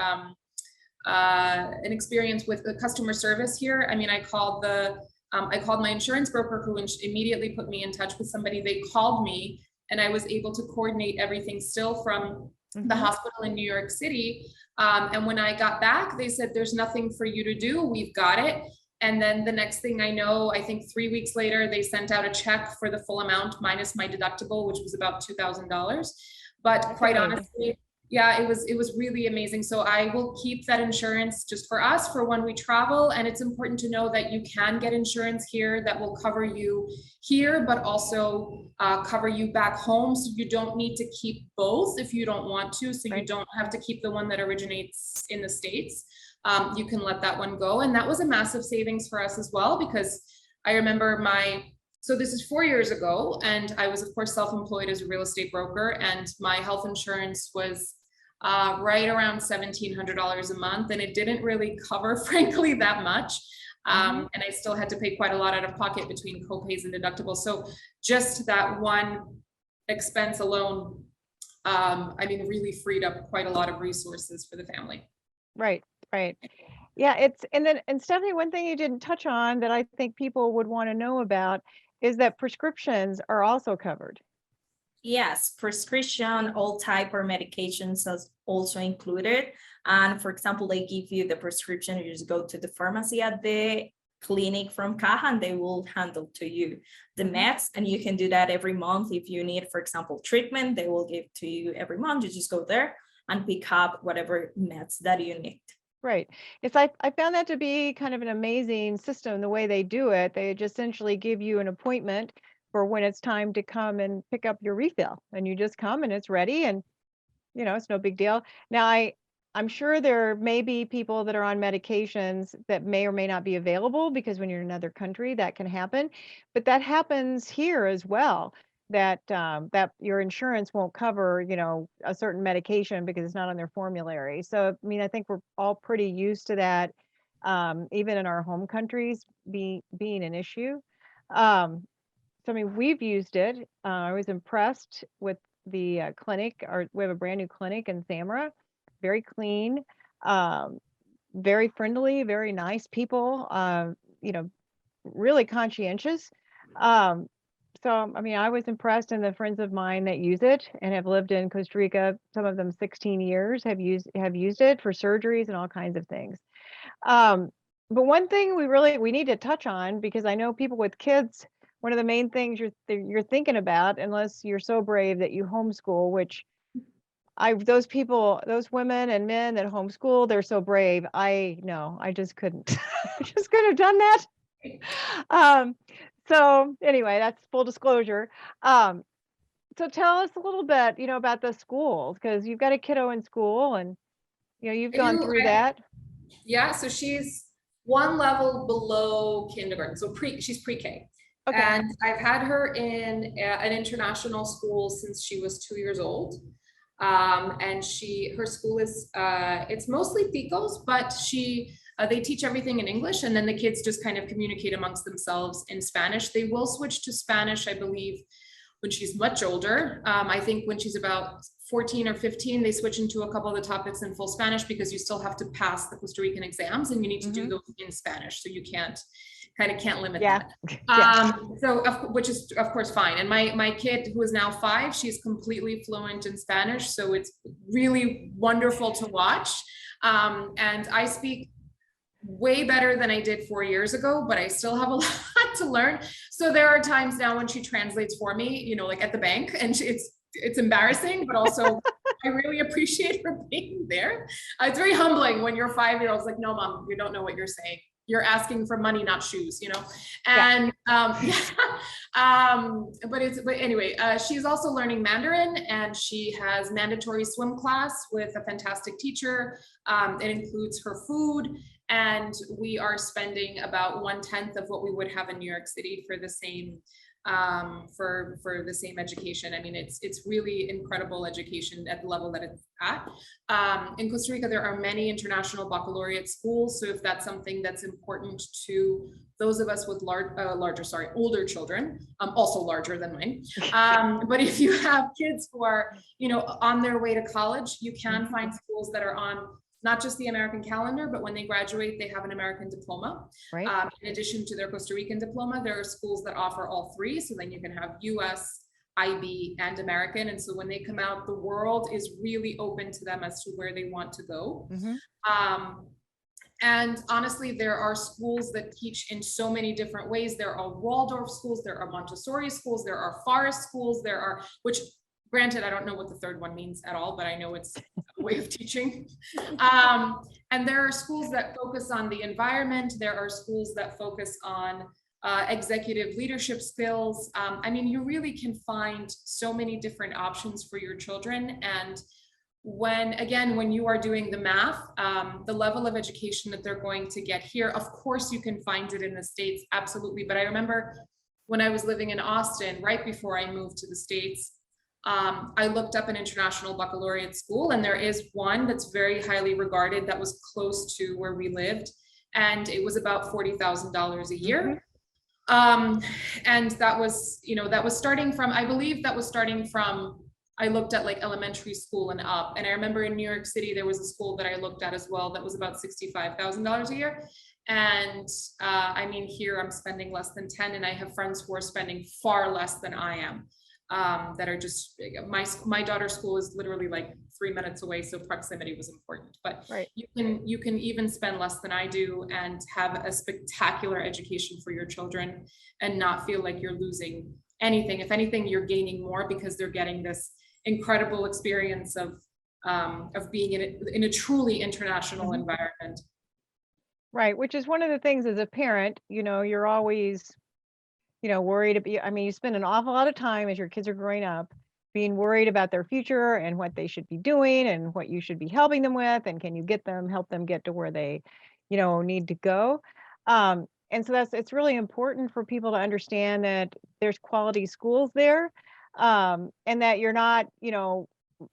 an experience with the customer service here. I mean, I called my insurance broker, who immediately put me in touch with somebody. They called me, and I was able to coordinate everything still from the hospital in New York City. And when I got back, they said, there's nothing for you to do. We've got it. And then the next thing I know, I think 3 weeks later, they sent out a check for the full amount minus my deductible, which was about $2,000. But quite honestly, yeah, it was really amazing. So I will keep that insurance just for us for when we travel. And it's important to know that you can get insurance here that will cover you here, but also cover you back home. So you don't need to keep both if you don't want to. So you don't have to keep the one that originates in the States. You can let that one go. And that was a massive savings for us as well, because I remember so this is 4 years ago, and I was, of course, self-employed as a real estate broker, and my health insurance was right around $1,700 a month, and it didn't really cover, frankly, that much. And I still had to pay quite a lot out of pocket between co-pays and deductibles. So just that one expense alone, I mean, really freed up quite a lot of resources for the family. Right. Yeah, and Stephanie, one thing you didn't touch on that I think people would want to know about is that prescriptions are also covered. Yes, prescription, all type of medications is also included. And for example, they give you the prescription, you just go to the pharmacy at the clinic from Caja, and they will handle to you the meds. And you can do that every month. If you need, for example, treatment, they will give to you every month. You just go there and pick up whatever meds that you need. Right. I found that to be kind of an amazing system, the way they do it. They just essentially give you an appointment for when it's time to come and pick up your refill, and you just come and it's ready, and it's no big deal. Now, I'm sure there may be people that are on medications that may or may not be available, because when you're in another country, that can happen. But that happens here as well, that that your insurance won't cover, a certain medication because it's not on their formulary. So, I mean, I think we're all pretty used to that, even in our home countries being an issue. So, I mean, we've used it. I was impressed with the clinic. We have a brand new clinic in Samara, very clean, um, very friendly, very nice people, really conscientious. Um, so, I mean, I was impressed, and the friends of mine that use it and have lived in Costa Rica, some of them 16 years, have used it for surgeries and all kinds of things. Um, but one thing we need to touch on, because I know people with kids, one of the main things you're thinking about, unless you're so brave that you homeschool, which those women and men that homeschool, they're so brave. I just couldn't. I just couldn't have done that. So anyway, that's full disclosure. So tell us a little bit, about the schools, because you've got a kiddo in school, and you've gone through that. Yeah, so she's one level below kindergarten, so she's pre-K. Okay. And I've had her in an international school since she was 2 years old. And her school is, it's mostly ticos, but they teach everything in English, and then the kids just kind of communicate amongst themselves in Spanish. They will switch to Spanish, I believe, when she's much older. I think when she's about 14 or 15, they switch into a couple of the topics in full Spanish, because you still have to pass the Costa Rican exams, and you need to do those in Spanish. So you can't limit that. So which is of course fine. And my kid, who is now 5, she's completely fluent in Spanish. So it's really wonderful to watch. And I speak way better than I did 4 years ago, but I still have a lot to learn. So there are times now when she translates for me, like at the bank, and it's embarrassing, but also I really appreciate her being there. It's very humbling when your 5-year-old's like, no, Mom, you don't know what you're saying. You're asking for money, not shoes, and but anyway, she's also learning Mandarin, and she has mandatory swim class with a fantastic teacher. It includes her food, and we are spending about 1/10 of what we would have in New York City for the same for the same education. I mean, it's really incredible education at the level that it's at. In Costa Rica, there are many international baccalaureate schools. So if that's something that's important to those of us with older children, also larger than mine. But if you have kids who are, on their way to college, you can find schools that are on not just the American calendar, but when they graduate, they have an American diploma. Right. In addition to their Costa Rican diploma, there are schools that offer all three. So then you can have US, IB, and American. And so when they come out, the world is really open to them as to where they want to go. And honestly, there are schools that teach in so many different ways. There are Waldorf schools, there are Montessori schools, there are forest schools, which granted, I don't know what the third one means at all, but I know it's a way of teaching. And there are schools that focus on the environment. There are schools that focus on executive leadership skills. I mean, you really can find so many different options for your children. And when you are doing the math, the level of education that they're going to get here, of course, you can find it in the States, absolutely. But I remember when I was living in Austin, right before I moved to the States, I looked up an international baccalaureate school, and there is one that's very highly regarded that was close to where we lived, and it was about $40,000 a year. And that was, that was starting from, I believe that was starting from, I looked at like elementary school and up. And I remember in New York City, there was a school that I looked at as well that was about $65,000 a year. And I mean, here I'm spending less than 10, and I have friends who are spending far less than I am. That are just, my daughter's school is literally like 3 minutes away, so proximity was important. But right. you can even spend less than I do and have a spectacular education for your children and not feel like you're losing anything. If anything, you're gaining more, because they're getting this incredible experience of of being in a truly international environment. Right, which is one of the things as a parent, you're always, worried about, I mean, you spend an awful lot of time as your kids are growing up being worried about their future and what they should be doing and what you should be helping them with, and can you help them get to where they, need to go. And so it's really important for people to understand that there's quality schools there, and that you're not,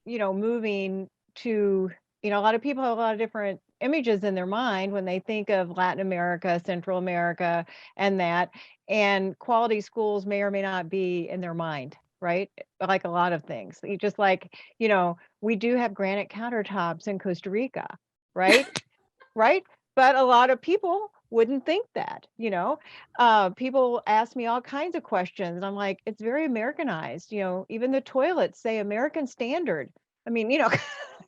moving to, a lot of people have a lot of different images in their mind when they think of Latin America, Central America, and quality schools may or may not be in their mind, right? Like a lot of things. You just like, we do have granite countertops in Costa Rica, right? Right? But a lot of people wouldn't think that, people ask me all kinds of questions and I'm like, it's very Americanized, even the toilets say American standard. I mean,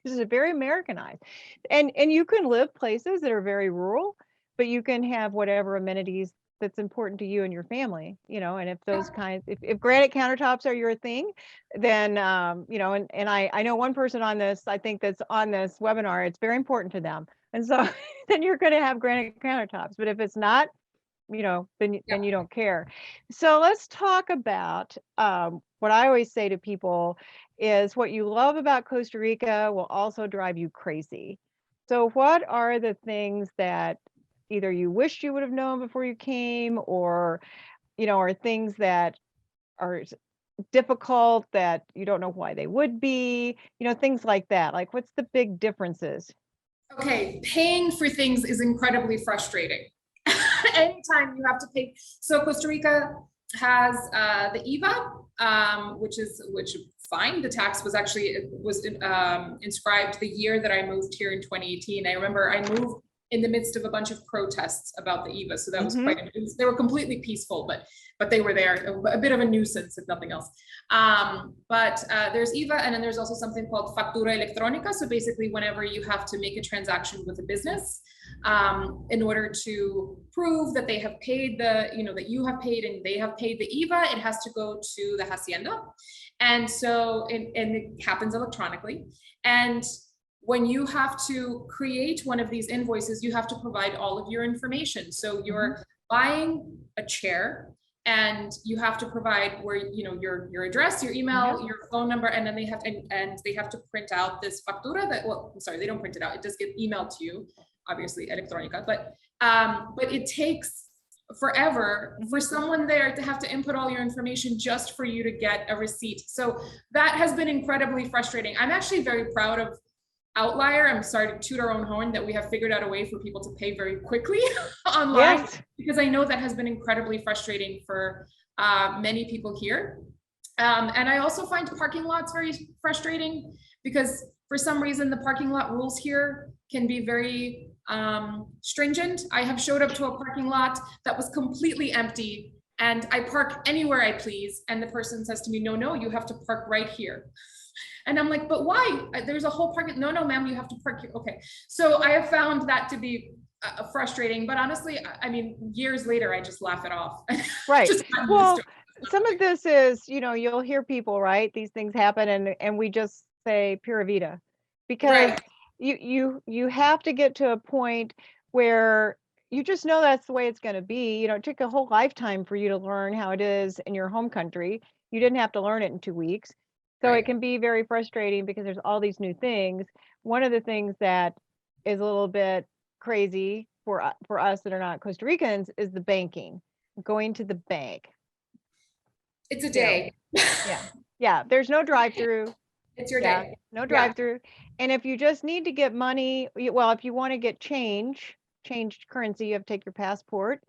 this is very Americanized. And you can live places that are very rural, but you can have whatever amenities that's important to you and your family, and if those kinds, if granite countertops are your thing, then, and I know one person on this, I think that's on this webinar, it's very important to them. And so then you're going to have granite countertops, but if it's not, then you don't care. So let's talk about, what I always say to people is what you love about Costa Rica will also drive you crazy. So what are the things that either you wished you would have known before you came, or, or things that are difficult that you don't know why they would be, things like that. Like, what's the big differences? Okay, paying for things is incredibly frustrating. Anytime you have to pay. So Costa Rica has the IVA, which fine. The tax was actually inscribed the year that I moved here in 2018. I remember I moved in the midst of a bunch of protests about the IVA, so that was they were completely peaceful, but they were there, a bit of a nuisance if nothing else. But there's IVA, and then there's also something called factura electrónica. So basically, whenever you have to make a transaction with a business, in order to prove that they have paid that you have paid and they have paid the IVA, it has to go to the hacienda, and so and it happens electronically. And when you have to create one of these invoices, you have to provide all of your information. So you're buying a chair, and you have to provide where your address, your email, your phone number, and then they have to print out this factura that, well, I'm sorry, they don't print it out. It does get emailed to you, obviously electronica, but it takes forever for someone there to have to input all your information just for you to get a receipt. So that has been incredibly frustrating. I'm actually very proud of Outlier. I'm sorry to toot our own horn that we have figured out a way for people to pay very quickly online, because I know that has been incredibly frustrating for many people here. And I also find parking lots very frustrating, because for some reason the parking lot rules here can be very stringent. I have showed up to a parking lot that was completely empty, and I park anywhere I please, and the person says to me, no, you have to park right here. And I'm like, but why? There's a whole parking. No, ma'am, you have to park here. Okay. So I have found that to be frustrating, but honestly, I mean, years later, I just laugh it off. Right. Well, some of this is, you'll hear people, right? These things happen, and we just say pura vida, because you have to get to a point where you just know that's the way it's going to be. It took a whole lifetime for you to learn how it is in your home country. You didn't have to learn it in 2 weeks. So it can be very frustrating because there's all these new things. One of the things that is a little bit crazy for us that are not Costa Ricans is the banking, going to the bank. It's a day. Yeah. There's no drive-through. It's your day. No drive-through. And if you just need to get money, well, if you want to get changed currency, you have to take your passport.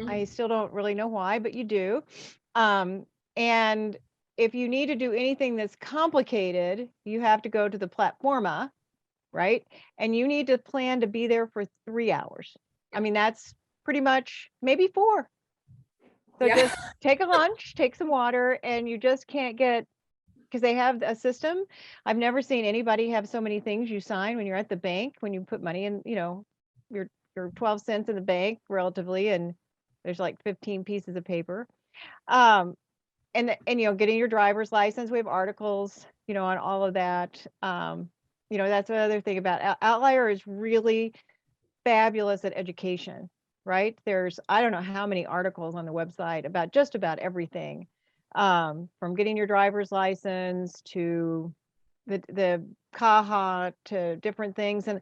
I still don't really know why, but you do. And if you need to do anything that's complicated, you have to go to the platforma, right? And you need to plan to be there for 3 hours. I mean, that's pretty much maybe 4. So just take a lunch, take some water, and you just can't get, because they have a system. I've never seen anybody have so many things you sign when you're at the bank, when you put money in, your 12 cents in the bank relatively, and there's like 15 pieces of paper. getting your driver's license. We have articles, on all of that. That's another thing about Outlier is really fabulous at education, right? There's, I don't know how many articles on the website about just about everything, from getting your driver's license to the CAHA to different things. And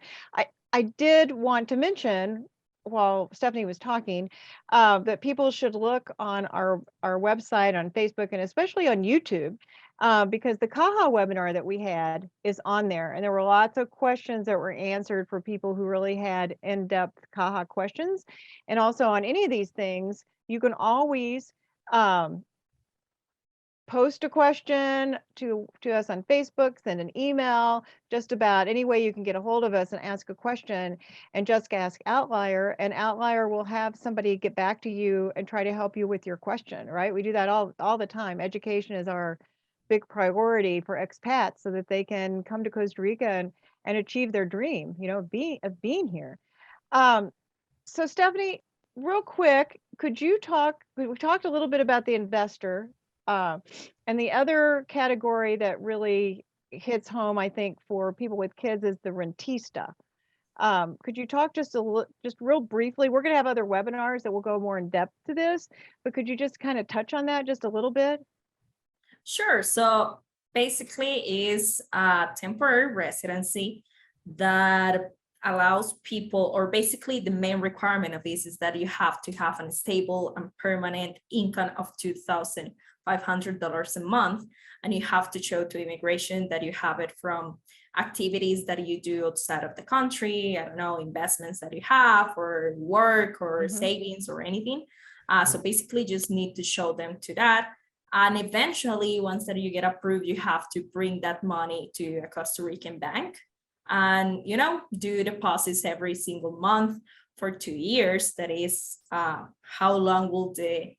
I did want to mention, while Stephanie was talking, that people should look on our website, on Facebook, and especially on YouTube, because the CAHA webinar that we had is on there, and there were lots of questions that were answered for people who really had in-depth CAHA questions. And also on any of these things, you can always post a question to us on Facebook, send an email, just about any way you can get a hold of us and ask a question, and just ask Outlier, and Outlier will have somebody get back to you and try to help you with your question, right? We do that all the time. Education is our big priority for expats so that they can come to Costa Rica and achieve their dream, of being here. So Stephanie, real quick, we talked a little bit about the investor, and the other category that really hits home, I think, for people with kids is the rentista. Could you talk just real briefly? We're going to have other webinars that will go more in depth to this, but could you just kind of touch on that just a little bit? Sure. So basically is a temporary residency that allows people, or basically the main requirement of this is that you have to have a stable and permanent income of $2,500 a month, and you have to show to immigration that you have it from activities that you do outside of the country, I don't know, investments that you have, or work, or savings, or anything. So basically just need to show them to that. And eventually, once that you get approved, you have to bring that money to a Costa Rican bank and, do deposits every single month for 2 years. That is how long will the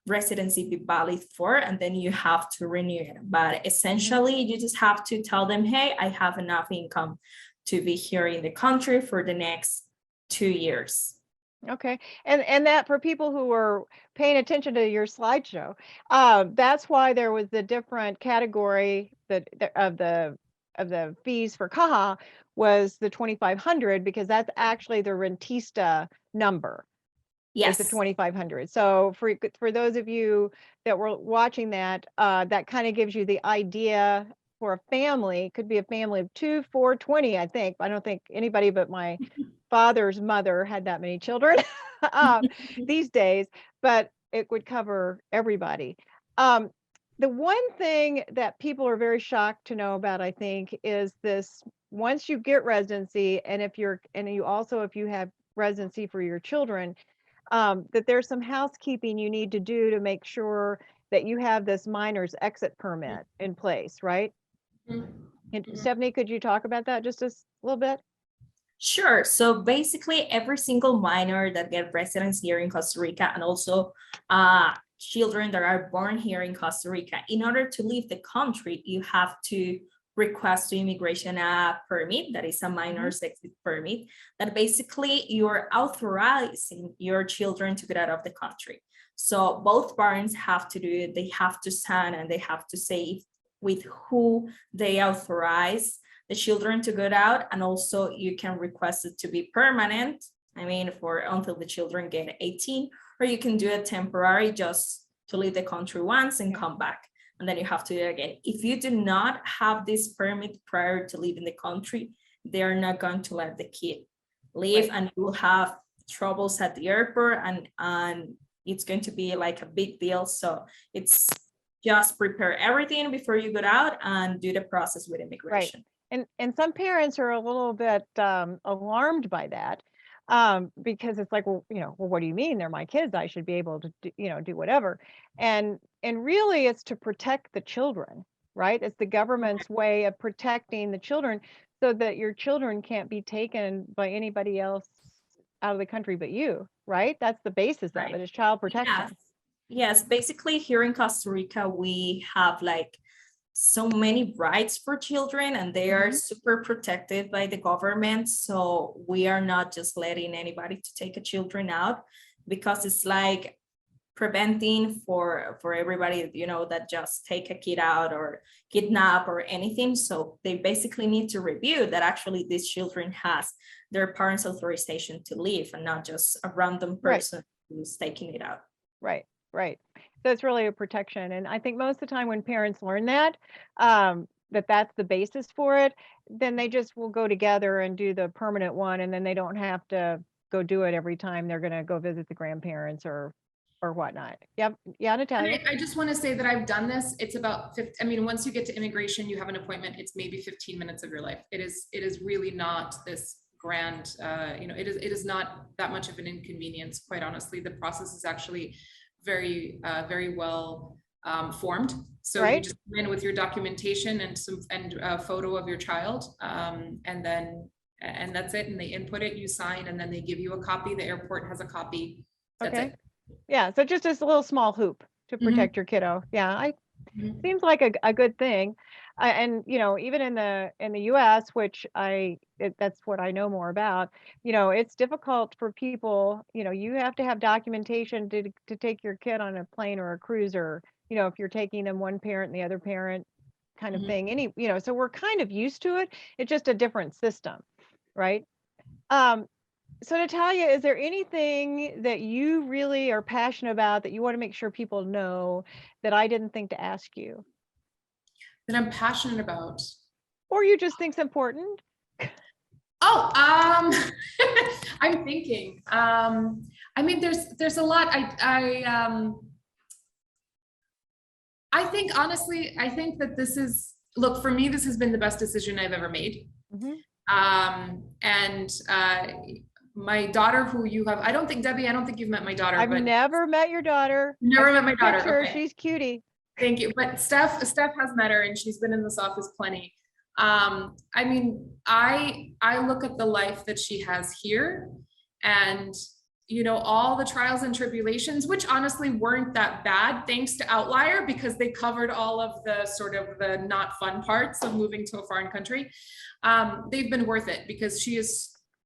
residency be valid for, and then you have to renew it. But essentially, you just have to tell them, hey, I have enough income to be here in the country for the next 2 years. Okay, and that, for people who are paying attention to your slideshow, that's why there was the different category of the fees for CAHA was the 2,500, because that's actually the rentista number. Yes, is the 2,500. So for those of you that were watching that, that kind of gives you the idea for a family. Could be a family of 2, 4, 20, I think. I don't think anybody but my father's mother had that many children these days, but it would cover everybody. The one thing that people are very shocked to know about, I think, is this: once you get residency, and if you have residency for your children, that there's some housekeeping you need to do to make sure that you have this minor's exit permit in place, right? And Stephanie, could you talk about that just a little bit? Sure. So basically, every single minor that get residence here in Costa Rica, and also children that are born here in Costa Rica, in order to leave the country, you have to request to immigration a permit that is a minor's exit permit, that basically you're authorizing your children to get out of the country. So both parents have to do it. They have to sign, and they have to say with who they authorize the children to get out. And also you can request it to be permanent, for until the children get 18, or you can do it temporary, just to leave the country once and come back. And then you have to do it again. If you do not have this permit prior to leaving the country, they're not going to let the kid leave, and you will have troubles at the airport, and it's going to be like a big deal. So it's just prepare everything before you get out and do the process with immigration. Right. And some parents are a little bit alarmed by that, because it's like, well, what do you mean? They're my kids. I should be able to do whatever. And really, it's to protect the children, right? It's the government's way of protecting the children, so that your children can't be taken by anybody else out of the country but you, right? That's the basis of it, is child protection. Yes, basically here in Costa Rica, we have like so many rights for children, and they are super protected by the government. So we are not just letting anybody to take a children out, because it's like preventing for everybody, you know, that just take a kid out or kidnap or anything. So they basically need to review that actually these children has their parents' authorization to leave and not just a random person who's taking it out. Right, right. So it's really a protection. And I think most of the time when parents learn that, that's the basis for it, then they just will go together and do the permanent one, and then they don't have to go do it every time they're going to go visit the grandparents or whatnot. Yep. Yeah, Natalia. I just want to say that I've done this. It's about 50, I mean, once you get to immigration, you have an appointment, it's maybe 15 minutes of your life. It is really not this grand, you know, it is not that much of an inconvenience, quite honestly. The process is actually very, very well formed. So you just come in with your documentation and a photo of your child, and that's it. And they input it, you sign, and then they give you a copy. The airport has a copy. That's it. Yeah, so just a little small hoop to protect your kiddo. Yeah, seems like a good thing. And you know, even in the US, which that's what I know more about, you know, it's difficult for people, you know, you have to have documentation to take your kid on a plane or a cruise, or, you know, if you're taking them one parent and the other parent kind of thing. You know, so we're kind of used to it. It's just a different system, right? So Natalia, is there anything that you really are passionate about that you want to make sure people know that I didn't think to ask you? That I'm passionate about. Or you just think's important? Oh, I'm thinking. I mean, there's a lot. I think honestly, I think that this is, look, for me, this has been the best decision I've ever made. My daughter, who you have, I don't think, Debbie, I don't think you've met my daughter. I've never met your daughter. Never met my daughter. Okay. She's cutie. Thank you. But Steph has met her, and she's been in this office plenty. I mean, I look at the life that she has here, and you know, all the trials and tribulations, which honestly weren't that bad thanks to Outlier, because they covered all of the sort of the not fun parts of moving to a foreign country. They've been worth it, because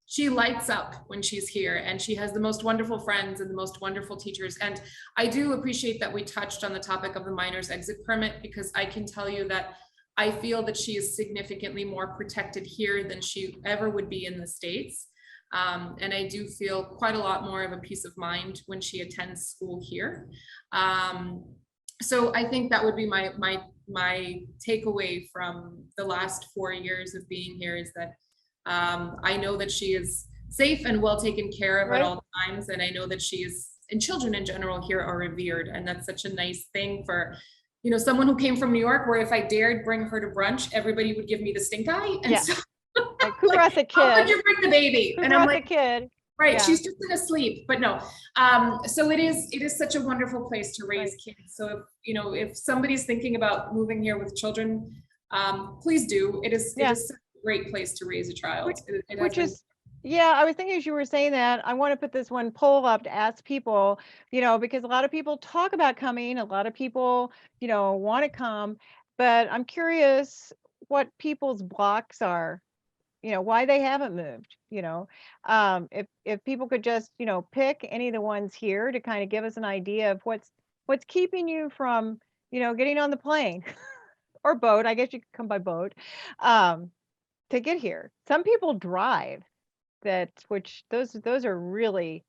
she lights up when she's here, and she has the most wonderful friends and the most wonderful teachers. And I do appreciate that we touched on the topic of the minor's exit permit, because I can tell you that I feel that she is significantly more protected here than she ever would be in the States. And I do feel quite a lot more of a peace of mind when she attends school here. So I think that would be my takeaway from the last 4 years of being here, is that I know that she is safe and well taken care of at all times. And I know that she is, and children in general here are revered. And that's such a nice thing for, you know, someone who came from New York, where if I dared bring her to brunch, everybody would give me the stink eye. And so, like, who brought the kid? How could you bring the baby? Who brought the kid? Right, she's just gonna sleep, but no. So it is such a wonderful place to raise kids. So if, you know, if somebody's thinking about moving here with children, please do. It is such a great place to raise a child. Yeah, I was thinking as you were saying that, I want to put this one poll up to ask people, you know, because a lot of people talk about coming, a lot of people, you know, want to come, but I'm curious what people's blocks are, you know, why they haven't moved, you know. If people could just, you know, pick any of the ones here to kind of give us an idea of what's keeping you from, you know, getting on the plane or boat. I guess you could come by boat to get here. Some people drive. Those are really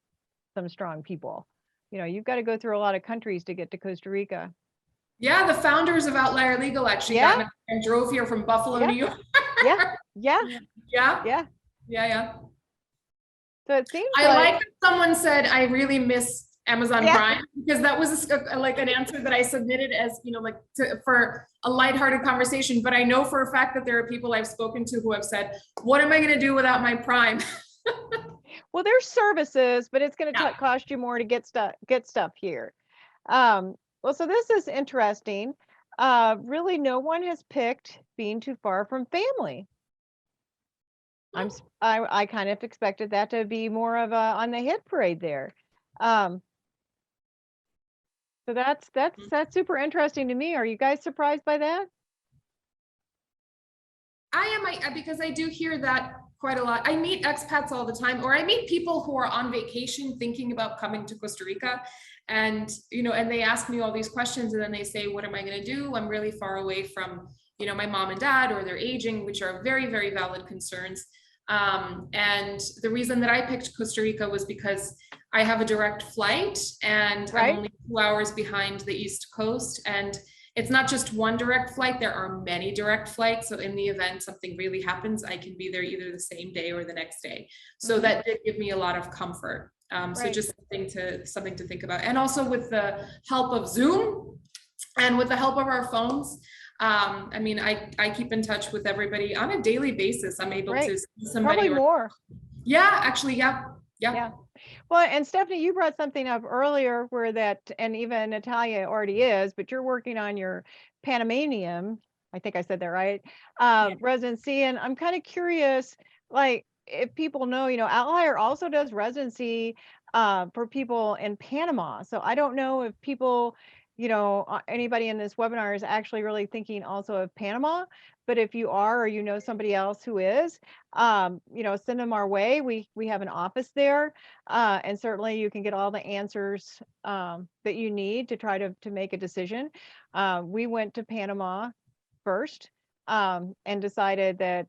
some strong people. You know, you've got to go through a lot of countries to get to Costa Rica. Yeah, the founders of Outlier Legal actually got and drove here from Buffalo, New York. Yeah. So it seems I like that someone said, I really miss Amazon Prime, because that was like an answer that I submitted as, you know, like for a lighthearted conversation. But I know for a fact that there are people I've spoken to who have said, what am I going to do without my Prime? Well, there's services, but it's going to cost you more to get stuff here. Well, so this is interesting. Really, no one has picked being too far from family. I kind of expected that to be more of a on the hit parade there. So that's super interesting to me. Are you guys surprised by that? I am, because I do hear that quite a lot. I meet expats all the time, or I meet people who are on vacation thinking about coming to Costa Rica. And, and they ask me all these questions, and then they say, what am I going to do? I'm really far away from, my mom and dad, or they're aging, which are very, very valid concerns. And the reason that I picked Costa Rica was because I have a direct flight, and Right. I'm only 2 hours behind the East Coast. And it's not just one direct flight, there are many direct flights. So in the event something really happens, I can be there either the same day or the next day. So that did give me a lot of comfort. So just something to think about. And also with the help of Zoom and with the help of our phones, I mean, I keep in touch with everybody on a daily basis. I'm able to see somebody. Probably more. Yeah, actually, yeah. Well, and Stephanie, you brought something up earlier where that, and even Natalia already is, but you're working on your Panamanian, I think I said that right, residency. And I'm kind of curious, like, if people know, Outlier also does residency for people in Panama. So I don't know if people, anybody in this webinar is actually really thinking also of Panama. But if you are, or somebody else who is, send them our way. We have an office there, and certainly you can get all the answers that you need to try to make a decision. We went to Panama first, and decided that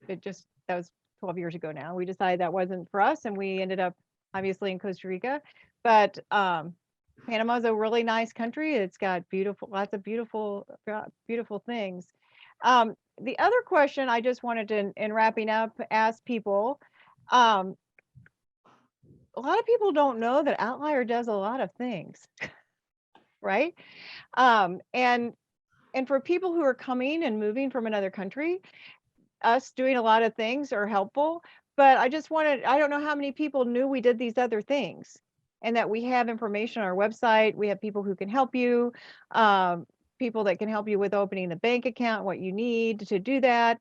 that was 12 years ago now. We decided that wasn't for us, and we ended up obviously in Costa Rica. But Panama is a really nice country. It's got lots of beautiful things. The other question I just wanted to, in wrapping up, ask people, a lot of people don't know that Outlier does a lot of things, right? And for people who are coming and moving from another country, us doing a lot of things are helpful. But I don't know how many people knew we did these other things, and that we have information on our website. We have people who can help you. People that can help you with opening the bank account, what you need to do that.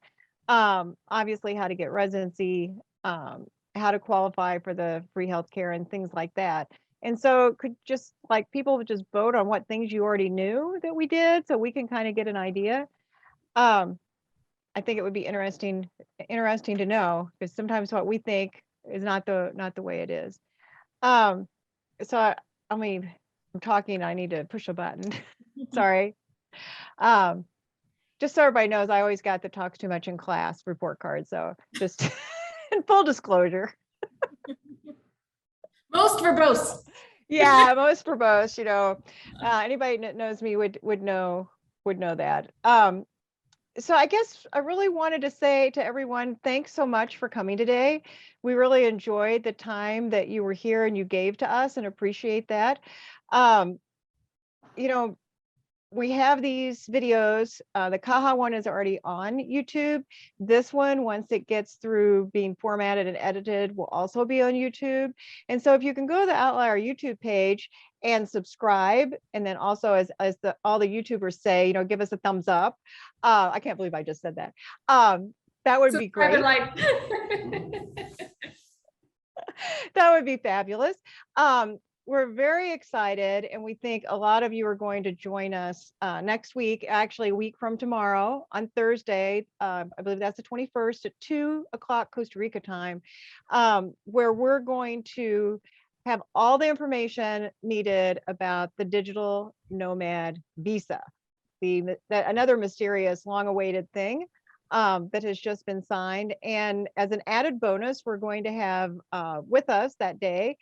Obviously how to get residency, how to qualify for the free healthcare and things like that. And so could just like people would just vote on what things you already knew that we did, so we can kind of get an idea. I think it would be interesting to know, because sometimes what we think is not the way it is. So I mean, I'm talking, I need to push a button. Sorry. Just so everybody knows, I always got the talks too much in class report card. So just in full disclosure. Most verbose. Yeah, most verbose, anybody that knows me would know that. So I guess I really wanted to say to everyone, thanks so much for coming today. We really enjoyed the time that you were here and you gave to us, and appreciate that. We have these videos. The Caja one is already on YouTube. This one, once it gets through being formatted and edited, will also be on YouTube. And so if you can go to the Outlier YouTube page and subscribe, and then also as all the YouTubers say, give us a thumbs up. I can't believe I just said that. That would be great. That would be fabulous. We're very excited, and we think a lot of you are going to join us next week, actually a week from tomorrow on Thursday. I believe that's the 21st at 2:00 Costa Rica time, where we're going to have all the information needed about the digital nomad visa, another mysterious, long-awaited thing that has just been signed. And as an added bonus, we're going to have with us that day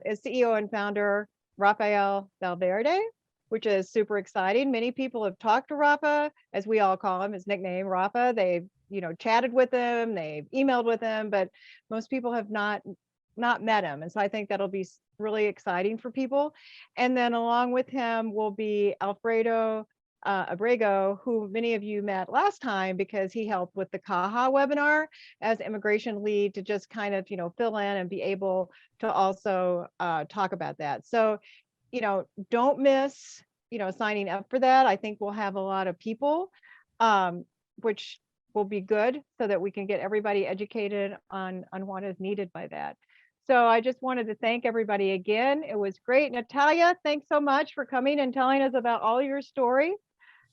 is CEO and founder Rafael Valverde, which is super exciting. Many people have talked to Rafa, as we all call him, his nickname, Rafa. They've chatted with him, they've emailed with him, but most people have not met him. And so I think that'll be really exciting for people. And then along with him will be Alfredo Abrego, who many of you met last time because he helped with the Caja webinar as immigration lead, to just kind of fill in and be able to also talk about that. So don't miss signing up for that. I think we'll have a lot of people, which will be good, so that we can get everybody educated on what is needed by that. So I just wanted to thank everybody again. It was great. Natalia, thanks so much for coming and telling us about all your story.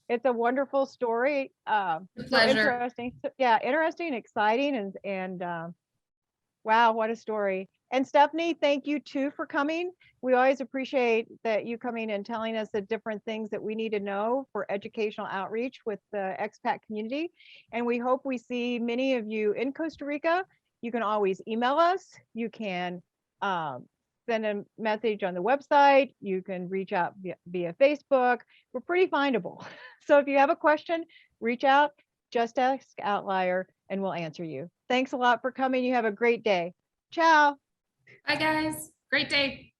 It's a wonderful story. So Pleasure. interesting. Yeah, interesting, exciting, and wow, what a story. And Stephanie, thank you too for coming. We always appreciate that you coming and telling us the different things that we need to know for educational outreach with the expat community. And we hope we see many of you in Costa Rica. You can always email us. You can send a message on the website. You can reach out via Facebook. We're pretty findable. So if you have a question, reach out, just ask Outlier, and we'll answer you. Thanks a lot for coming. You have a great day. Ciao. Bye, guys. Great day.